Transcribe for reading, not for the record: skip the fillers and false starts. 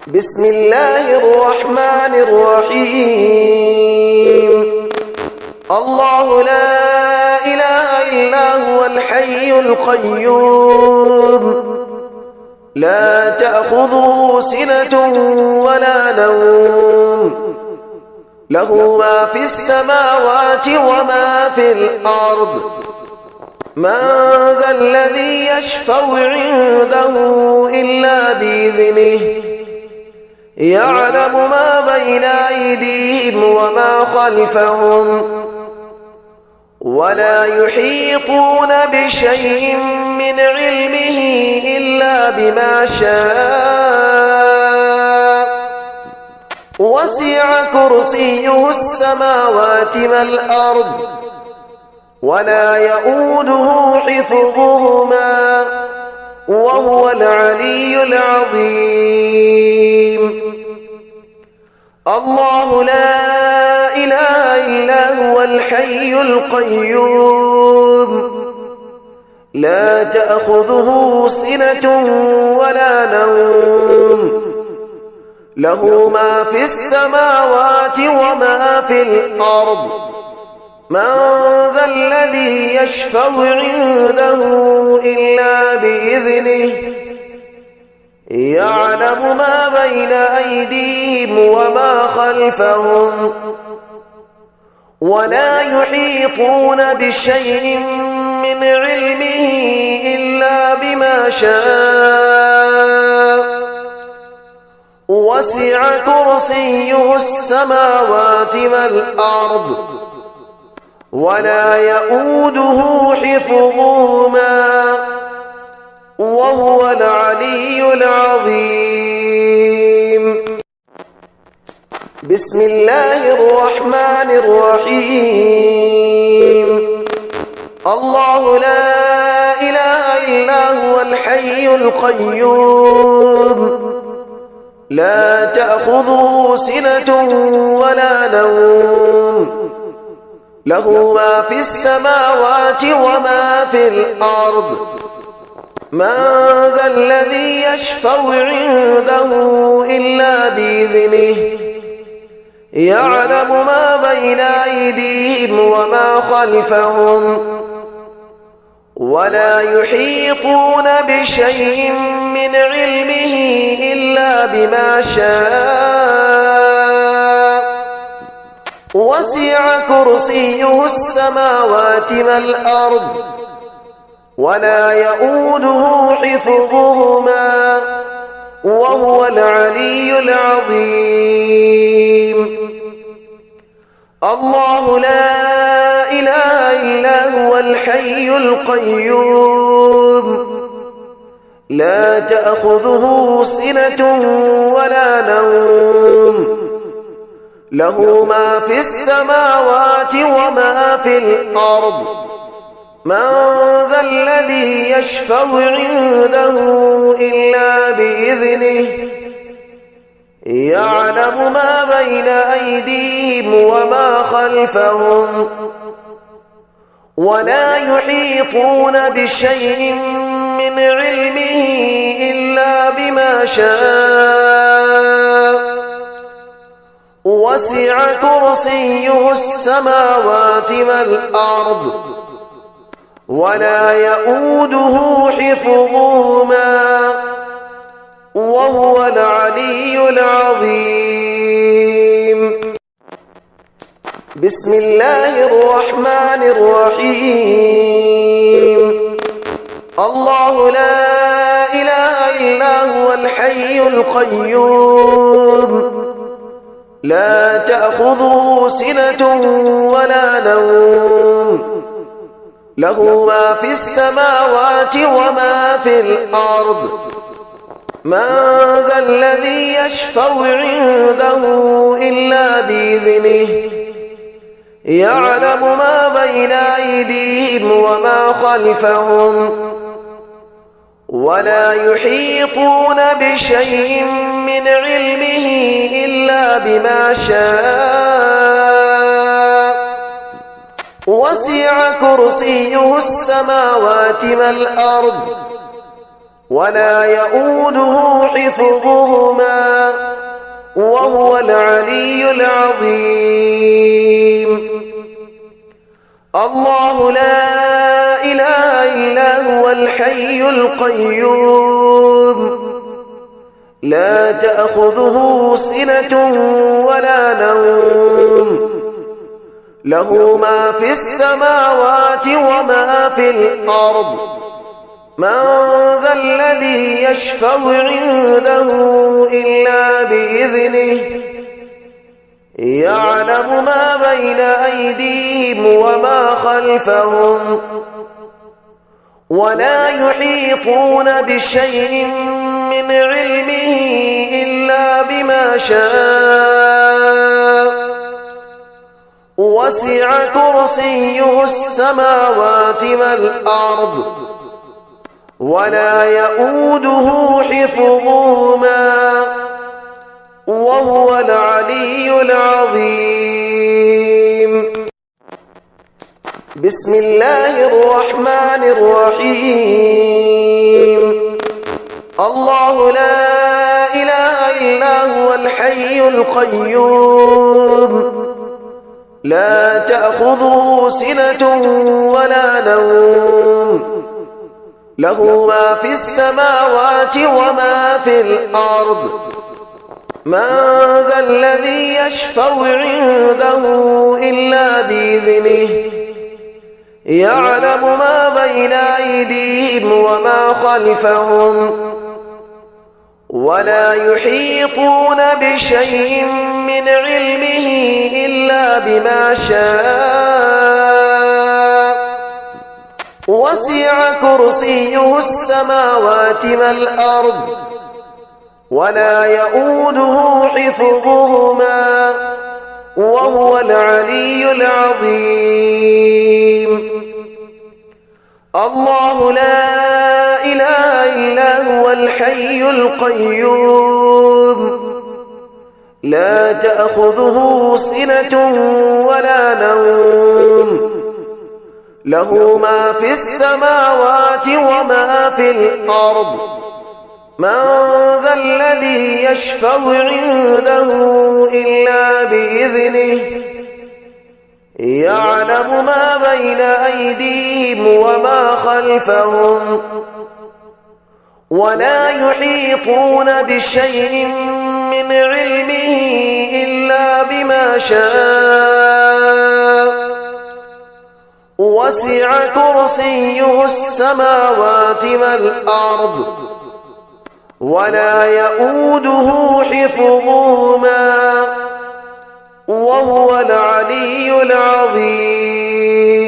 بسم الله الرحمن الرحيم. الله لا إله إلا هو الحي القيوم لا تأخذه سنة ولا نوم له ما في السماوات وما في الأرض من ذا الذي يشفع عنده إلا بإذنه يعلم ما بين أيديهم وما خلفهم ولا يحيطون بشيء من علمه إلا بما شاء وسع كرسيه السماوات والأرض ولا يؤوده حفظهما وهو العلي العظيم. الله لا إله إلا هو الحي القيوم لا تأخذه سنة ولا نوم له ما في السماوات وما في الأرض من ذا الذي يشفع عنده إلا بإذنه يعلم ما بين أيديهم وما خلفهم ولا يحيطون بشيء من علمه إلا بما شاء وسع كرسيه السماوات والأرض ولا يؤوده حفظهما وهو العلي العظيم. بسم الله الرحمن الرحيم. الله لا إله إلا هو الحي القيوم لا تأخذه سنة ولا نوم له ما في السماوات وما في الأرض من ذا الذي يشفع عنده إلا بإذنه يعلم ما بين أيديهم وما خلفهم ولا يحيطون بشيء من علمه إلا بما شاء وسع كرسيه السماوات والأرض ولا يؤوده حفظهما وهو العلي العظيم. الله لا إله إلا هو الحي القيوم لا تأخذه سنة ولا نوم له ما في السماوات وما في الأرض من ذا الذي يشفع عنده إلا بإذنه يعلم ما بين أيديهم وما خلفهم ولا يحيطون بشيء من علمه إلا بما شاء وسع كرسيه السماوات والأرض ولا يؤوده حفظهما وهو العلي العظيم. بسم الله الرحمن الرحيم. الله لا إله إلا هو الحي القيوم لا تأخذه سنة ولا نوم له ما في السماوات وما في الأرض من ذا الذي يشفع عنده إلا بإذنه يعلم ما بين أيديهم وما خلفهم ولا يحيطون بشيء من علمه إلا بما شاء وسع كرسيه السماوات والأرض ولا يؤوده حفظهما وهو العلي العظيم. الله لا إله إلا هو الحي القيوم لا تأخذه سنة ولا نوم له ما في السماوات وما في الأرض من ذا الذي يشفع عنده إلا بإذنه يعلم ما بين أيديهم وما خلفهم ولا يحيطون بشيء من علمه إلا بما شاء وسع كرسيه السماوات والأرض ولا يؤوده حفظهما وهو العلي العظيم. بسم الله الرحمن الرحيم. الله لا إله إلا هو الحي القيوم لا تأخذه سنة ولا نوم له ما في السماوات وما في الأرض من ذا الذي يشفع عنده إلا بإذنه يعلم ما بين أيديهم وما خلفهم ولا يحيطون بشيء من علمه إلا بما شاء وسع كرسيه السماوات والأرض ولا يؤوده حفظهما وهو العلي العظيم. الله لا إله إلا هو الحي القيوم لا تأخذه سنة ولا نوم له ما في السماوات وما في الأرض من ذا الذي يشفع عنده إلا بإذنه يعلم ما بين أيديهم وما خلفهم ولا يحيطون بشيء من علمه إلا بما شاء وسع كرسيه السماوات والأرض ولا يؤوده حفظهما وهو العلي العظيم.